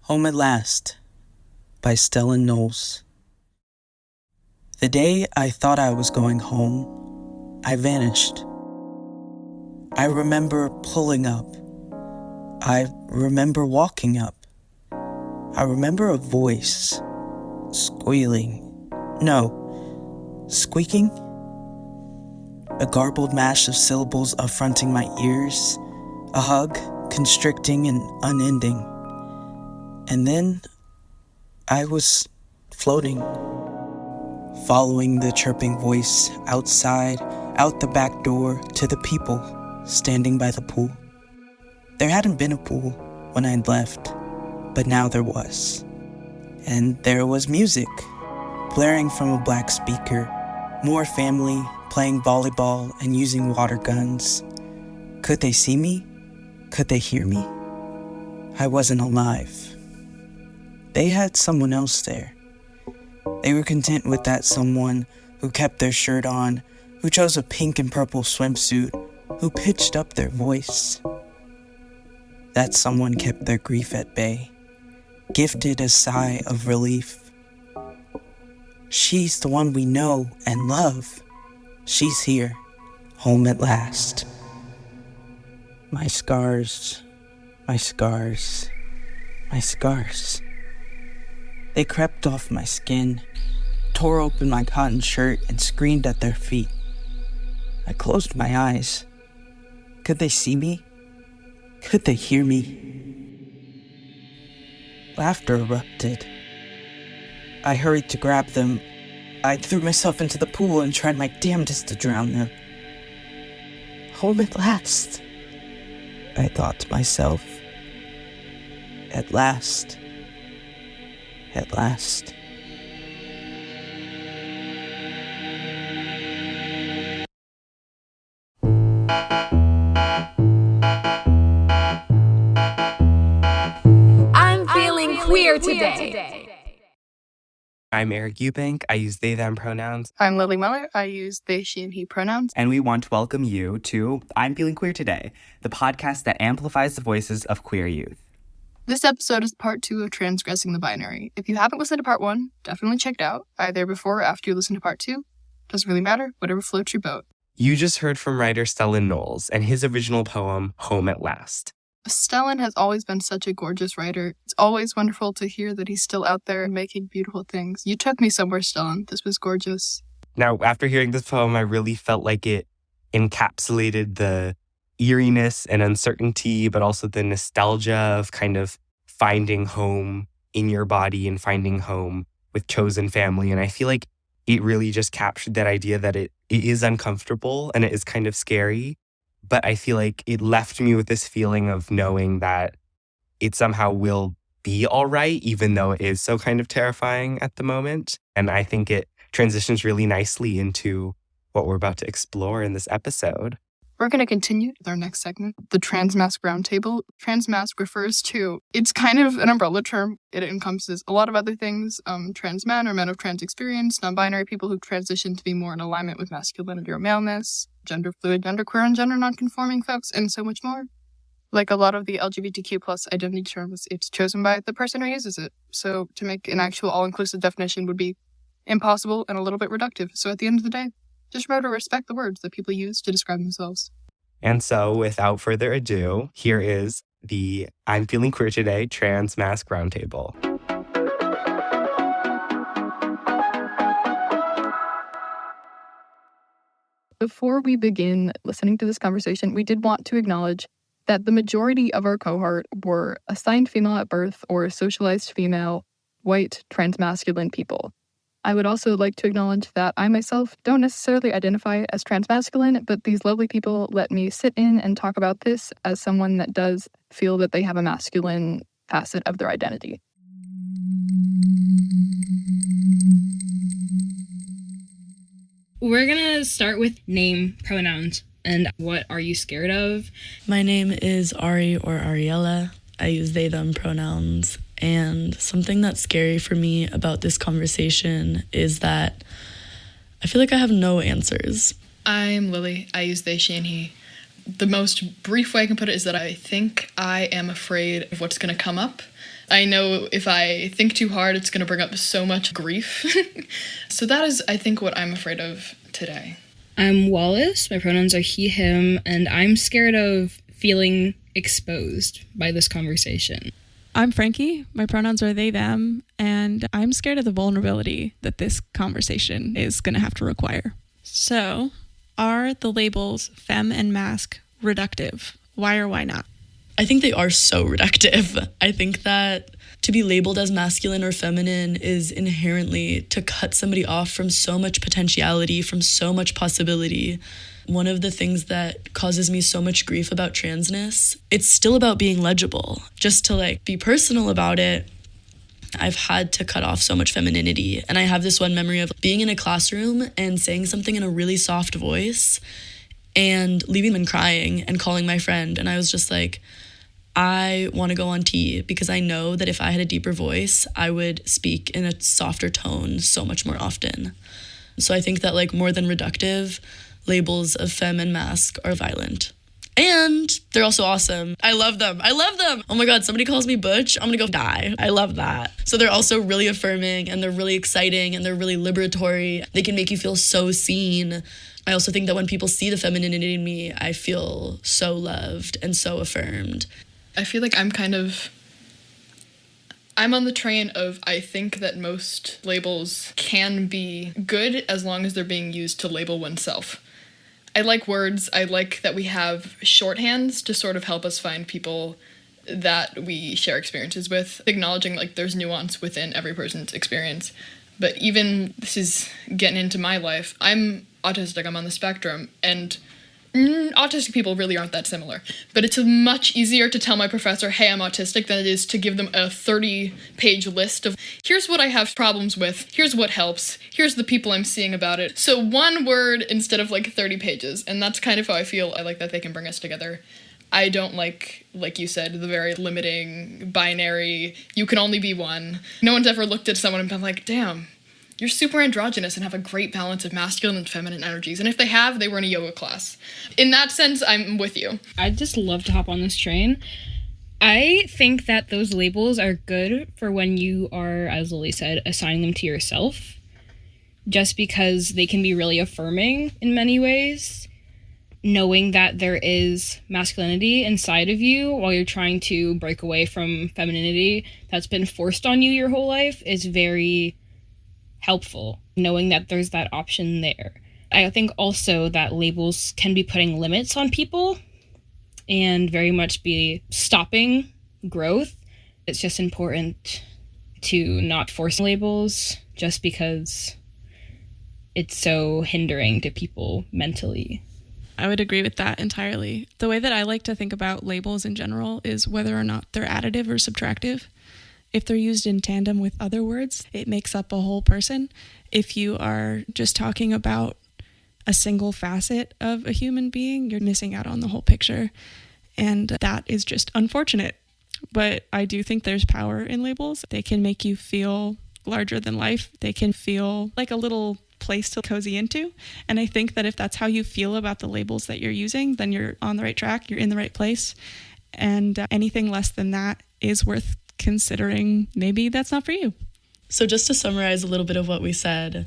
Home at Last by Stellan Knowles. The day I thought I was going home, I vanished. I remember pulling up. I remember walking up. I remember a voice squealing. No, squeaking? A garbled mash of syllables affronting my ears. A hug, constricting and unending. And then I was floating, following the chirping voice outside, out the back door to the people standing by the pool. There hadn't been a pool when I'd left, but now there was. And there was music, blaring from a black speaker, more family playing volleyball and using water guns. Could they see me? Could they hear me? I wasn't alive. They had someone else there. They were content with that someone who kept their shirt on, who chose a pink and purple swimsuit, who pitched up their voice. That someone kept their grief at bay, gifted a sigh of relief. She's the one we know and love. She's here, home at last. My scars, my scars, my scars. They crept off my skin, tore open my cotton shirt, and screamed at their feet. I closed my eyes. Could they see me? Could they hear me? Laughter erupted. I hurried to grab them. I threw myself into the pool and tried my damnedest to drown them. Home at last, I thought to myself. At last. At last. I'm feeling queer today. I'm Eric Eubank. I use they, them pronouns. I'm Lily Mueller. I use they, she, and he pronouns. And we want to welcome you to I'm Feeling Queer Today, the podcast that amplifies the voices of queer youth. This episode is part 2 of Transgressing the Binary. If you haven't listened to part 1, definitely check it out, either before or after you listen to part 2. Doesn't really matter, whatever floats your boat. You just heard from writer Stellan Knowles and his original poem, Home at Last. Stellan has always been such a gorgeous writer. It's always wonderful to hear that he's still out there making beautiful things. You took me somewhere, Stellan. This was gorgeous. Now, after hearing this poem, I really felt like it encapsulated the eeriness and uncertainty, but also the nostalgia of kind of finding home in your body and finding home with chosen family. And I feel like it really just captured that idea that it is uncomfortable and it is kind of scary. But I feel like it left me with this feeling of knowing that it somehow will be all right, even though it is so kind of terrifying at the moment. And I think it transitions really nicely into what we're about to explore in this episode. We're going to continue with our next segment, the Transmasc Roundtable. Transmasc refers to, it's kind of an umbrella term. It encompasses a lot of other things. Trans men or men of trans experience, non-binary people who transition to be more in alignment with masculinity or maleness, gender fluid, genderqueer, and gender non-conforming folks, and so much more. Like a lot of the LGBTQ plus identity terms, it's chosen by the person who uses it. So to make an actual all-inclusive definition would be impossible and a little bit reductive. So at the end of the day, just remember to respect the words that people use to describe themselves. And so, without further ado, here is the I'm Feeling Queer Today Transmasc Roundtable. Before we begin listening to this conversation, we did want to acknowledge that the majority of our cohort were assigned female at birth or socialized female, white, transmasculine people. I would also like to acknowledge that I myself don't necessarily identify as transmasculine, but these lovely people let me sit in and talk about this as someone that does feel that they have a masculine facet of their identity. We're gonna start with name, pronouns, and what are you scared of? My name is Ari or Ariella. I use they, them pronouns. And something that's scary for me about this conversation is that I feel like I have no answers. I'm Lily. I use they, she, and he. The most brief way I can put it is that I think I am afraid of what's going to come up. I know if I think too hard, it's going to bring up so much grief. So that is, I think, what I'm afraid of today. I'm Wallace. My pronouns are he, him, and I'm scared of feeling exposed by this conversation. I'm Frankie. My pronouns are they, them, and I'm scared of the vulnerability that this conversation is going to have to require. So, are the labels femme and masc reductive? Why or why not? I think they are so reductive. I think that to be labeled as masculine or feminine is inherently to cut somebody off from so much potentiality, from so much possibility. One of the things that causes me so much grief about transness, it's still about being legible. Just to be personal about it, I've had to cut off so much femininity. And I have this one memory of being in a classroom and saying something in a really soft voice and leaving and crying and calling my friend. And I was just like, I want to go on T, because I know that if I had a deeper voice, I would speak in a softer tone so much more often. So I think that more than reductive, labels of femme and masc are violent. And they're also awesome. I love them. Oh my God, somebody calls me butch, I'm gonna go die. I love that. So they're also really affirming, and they're really exciting, and they're really liberatory. They can make you feel so seen. I also think that when people see the femininity in me, I feel so loved and so affirmed. I feel like I'm on the train of, I think that most labels can be good as long as they're being used to label oneself. I like words. I like that we have shorthands to sort of help us find people that we share experiences with, acknowledging there's nuance within every person's experience. But even, this is getting into my life, I'm autistic, I'm on the spectrum, and autistic people really aren't that similar. But it's much easier to tell my professor, hey, I'm autistic, than it is to give them a 30-page list of, here's what I have problems with, here's what helps, here's the people I'm seeing about it. So one word instead of 30 pages. And that's kind of how I feel. I like that they can bring us together. I don't like you said, the very limiting, binary, you can only be one. No one's ever looked at someone and been like, damn, you're super androgynous and have a great balance of masculine and feminine energies. And if they have, they were in a yoga class. In that sense, I'm with you. I'd just love to hop on this train. I think that those labels are good for when you are, as Lily said, assigning them to yourself, just because they can be really affirming in many ways. Knowing that there is masculinity inside of you while you're trying to break away from femininity that's been forced on you your whole life is very helpful, knowing that there's that option there. I think also that labels can be putting limits on people and very much be stopping growth. It's just important to not force labels just because it's so hindering to people mentally. I would agree with that entirely. The way that I like to think about labels in general is whether or not they're additive or subtractive. If they're used in tandem with other words, it makes up a whole person. If you are just talking about a single facet of a human being, you're missing out on the whole picture. And that is just unfortunate. But I do think there's power in labels. They can make you feel larger than life. They can feel like a little place to cozy into. And I think that if that's how you feel about the labels that you're using, then you're on the right track, you're in the right place. And anything less than that is worth considering maybe that's not for you. So just to summarize a little bit of what we said,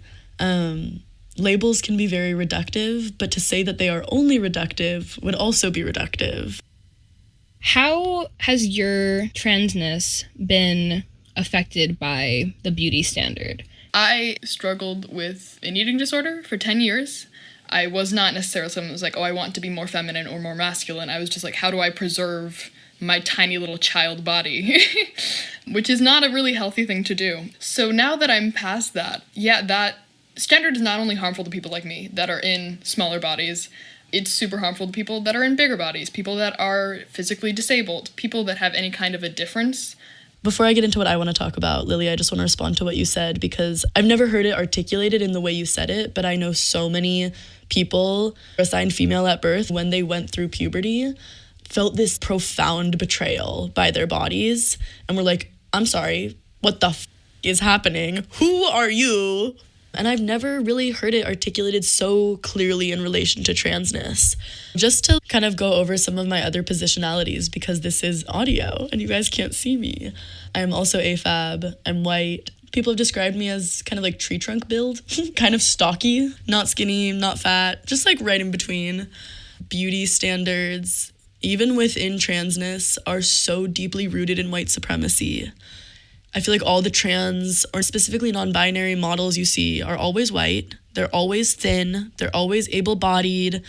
labels can be very reductive, but to say that they are only reductive would also be reductive. How has your transness been affected by the beauty standard? I struggled with an eating disorder for 10 years. I was not necessarily someone who was like, oh, I want to be more feminine or more masculine. I was just like, how do I preserve my tiny little child body? Which is not a really healthy thing to do. So now that I'm past that, that standard is not only harmful to people like me that are in smaller bodies, it's super harmful to people that are in bigger bodies, people that are physically disabled, people that have any kind of a difference. Before I get into what I want to talk about, Lily, I just want to respond to what you said, because I've never heard it articulated in the way you said it, but I know so many people assigned female at birth, when they went through puberty, felt this profound betrayal by their bodies and were like, I'm sorry, what the is happening? Who are you? And I've never really heard it articulated so clearly in relation to transness. Just to kind of go over some of my other positionalities, because this is audio and you guys can't see me. I'm also AFAB, I'm white. People have described me as kind of like tree trunk build, kind of stocky, not skinny, not fat, just like right in between. Beauty standards, even within transness, are so deeply rooted in white supremacy. I feel like all the trans, or specifically non-binary models you see are always white, they're always thin, they're always able-bodied,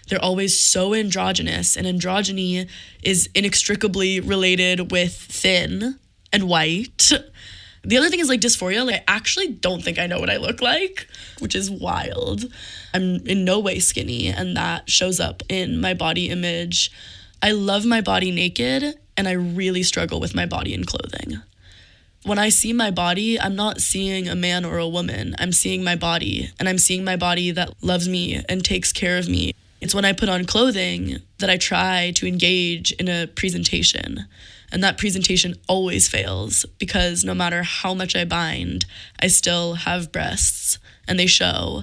they're always so androgynous, and androgyny is inextricably related with thin and white. The other thing is like dysphoria. Like, I actually don't think I know what I look like, which is wild. I'm in no way skinny, and that shows up in my body image. I love my body naked, and I really struggle with my body in clothing. When I see my body, I'm not seeing a man or a woman. I'm seeing my body, and I'm seeing my body that loves me and takes care of me. It's when I put on clothing that I try to engage in a presentation. And that presentation always fails, because no matter how much I bind, I still have breasts and they show.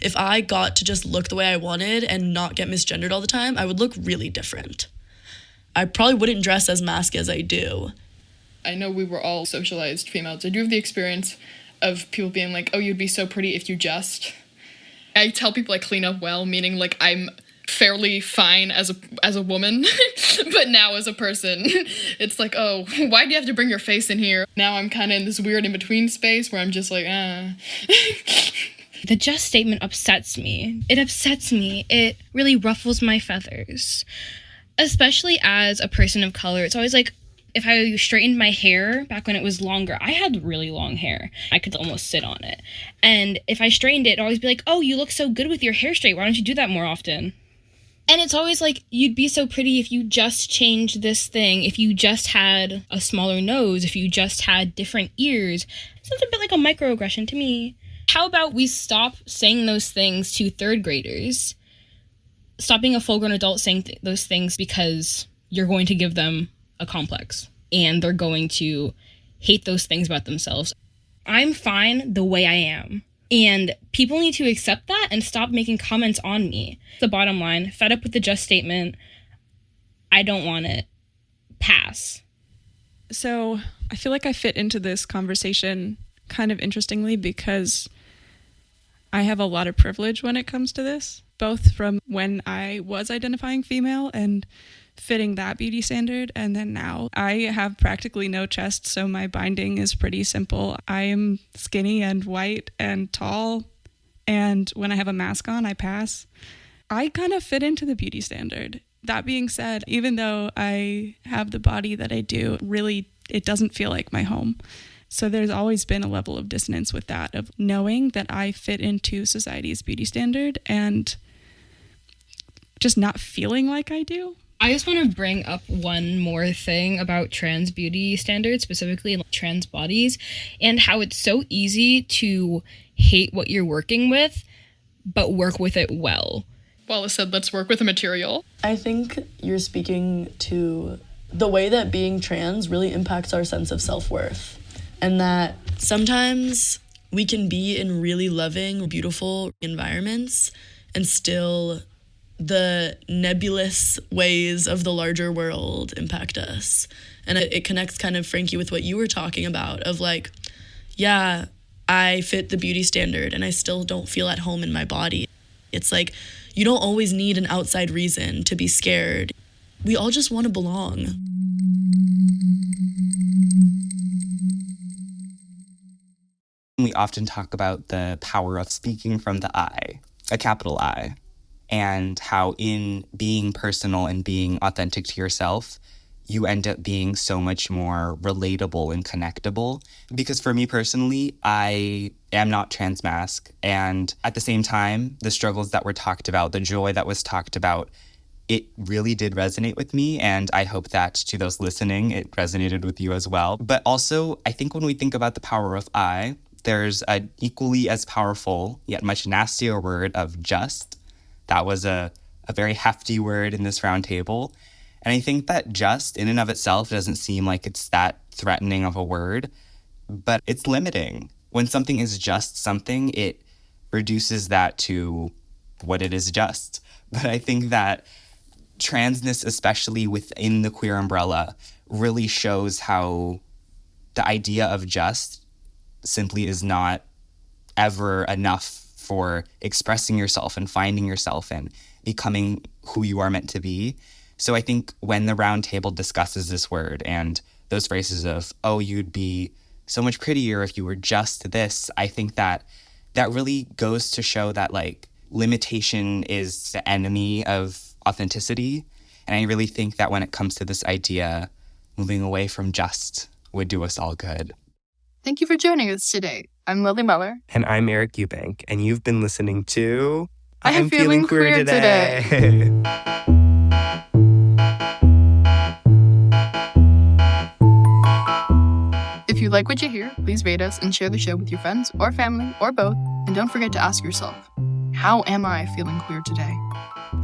If I got to just look the way I wanted and not get misgendered all the time, I would look really different. I probably wouldn't dress as masc as I do. I know we were all socialized females. I do have the experience of people being like, oh, you'd be so pretty if you just. I tell people I clean up well, meaning like I'm fairly fine as a woman, but now as a person, it's like, oh, why do you have to bring your face in here? Now I'm kind of in this weird in-between space where I'm just like, The just statement upsets me. It upsets me. It really ruffles my feathers. Especially as a person of color, it's always like, if I straightened my hair back when it was longer, I had really long hair. I could almost sit on it. And if I straightened it, it'd always be like, oh, you look so good with your hair straight. Why don't you do that more often? And it's always like, you'd be so pretty if you just changed this thing, if you just had a smaller nose, if you just had different ears. Sounds a bit like a microaggression to me. How about we stop saying those things to third graders? Stop being a full-grown adult saying those things, because you're going to give them a complex and they're going to hate those things about themselves. I'm fine the way I am. And people need to accept that and stop making comments on me. The bottom line, fed up with the just statement. I don't want it. Pass. So I feel like I fit into this conversation kind of interestingly, because I have a lot of privilege when it comes to this, both from when I was identifying female and fitting that beauty standard, and then now I have practically no chest, so my binding is pretty simple. I am skinny and white and tall, and when I have a mask on, I pass. I kind of fit into the beauty standard. That being said, even though I have the body that I do, really, it doesn't feel like my home. So there's always been a level of dissonance with that, of knowing that I fit into society's beauty standard and just not feeling like I do. I just want to bring up one more thing about trans beauty standards, specifically trans bodies, and how it's so easy to hate what you're working with, but work with it well. Wallace said, let's work with the material. I think you're speaking to the way that being trans really impacts our sense of self-worth. And that sometimes we can be in really loving, beautiful environments and still the nebulous ways of the larger world impact us. And it connects kind of, Frankie, with what you were talking about of like, yeah, I fit the beauty standard and I still don't feel at home in my body. It's like, you don't always need an outside reason to be scared. We all just want to belong. We often talk about the power of speaking from the I, a capital I, and how in being personal and being authentic to yourself, you end up being so much more relatable and connectable. Because for me personally, I am not transmasc. And at the same time, the struggles that were talked about, the joy that was talked about, it really did resonate with me. And I hope that to those listening, it resonated with you as well. But also, I think when we think about the power of I, there's an equally as powerful, yet much nastier word of just. That was a very hefty word in this roundtable. And I think that just in and of itself doesn't seem like it's that threatening of a word, but it's limiting. when something is just something, it reduces that to what it is just. But I think that transness, especially within the queer umbrella, really shows how the idea of just simply is not ever enough for expressing yourself and finding yourself and becoming who you are meant to be. So I think when the roundtable discusses this word and those phrases of, oh, you'd be so much prettier if you were just this, I think that really goes to show that like limitation is the enemy of authenticity. And I really think that when it comes to this idea, moving away from just would do us all good. Thank you for joining us today. I'm Lily Mueller. And I'm Eric Eubank, and you've been listening to I'm Feeling Queer Today. If you like what you hear, please rate us and share the show with your friends or family or both. And don't forget to ask yourself, how am I feeling queer today?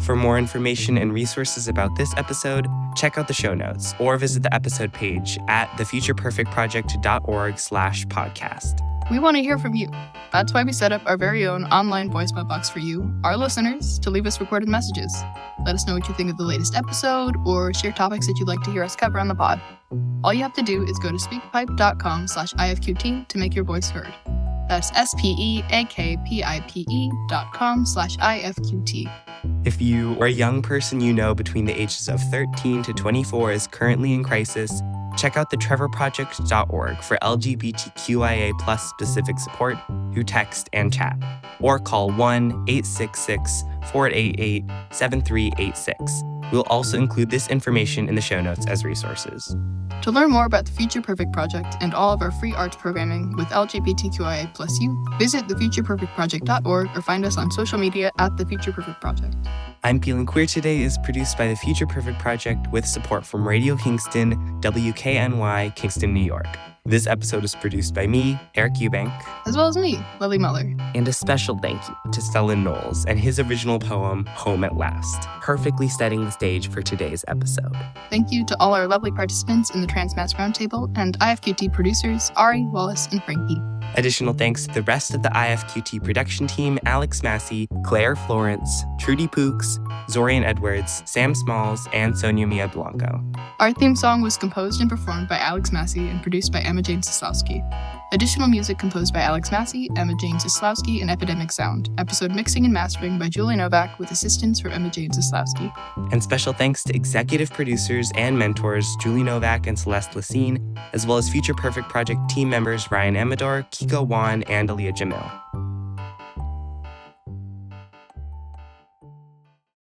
For more information and resources about this episode, check out the show notes or visit the episode page at thefutureperfectproject.org/podcast. We want to hear from you. That's why we set up our very own online voicemail box for you, our listeners, to leave us recorded messages. Let us know what you think of the latest episode or share topics that you'd like to hear us cover on the pod. All you have to do is go to speakpipe.com/IFQT to make your voice heard. That's speakpipe.com/IFQT. If you or a young person you know between the ages of 13 to 24 is currently in crisis, check out thetrevorproject.org for LGBTQIA+ specific support through text and chat, or call 1-866-488-7386. We'll also include this information in the show notes as resources. To learn more about the Future Perfect Project and all of our free arts programming with LGBTQIA+ youth, visit thefutureperfectproject.org or find us on social media at The Future Perfect Project. I'm Feeling Queer Today is produced by the Future Perfect Project with support from Radio Kingston, WKNY, Kingston, New York. This episode is produced by me, Eric Eubank, as well as me, Lily Mueller. And a special thank you to Stellan Knowles and his original poem, Home at Last, perfectly setting the stage for today's episode. Thank you to all our lovely participants in the Transmasc Roundtable and IFQT producers, Ari, Wallace, and Frankie. Additional thanks to the rest of the IFQT production team, Alex Massey, Claire Florence, Trudy Pooks, Zorian Edwards, Sam Smalls, and Sonia Mia Blanco. Our theme song was composed and performed by Alex Massey and produced by Emma Jane Zaslowski. Additional music composed by Alex Massey, Emma Jane Zaslowski, and Epidemic Sound. Episode mixing and mastering by Julie Novak with assistance from Emma Jane Zaslowski. And special thanks to executive producers and mentors Julie Novak and Celeste Lacine, as well as Future Perfect Project team members Ryan Amador, Kiko Wan, and Aaliyah Jamil.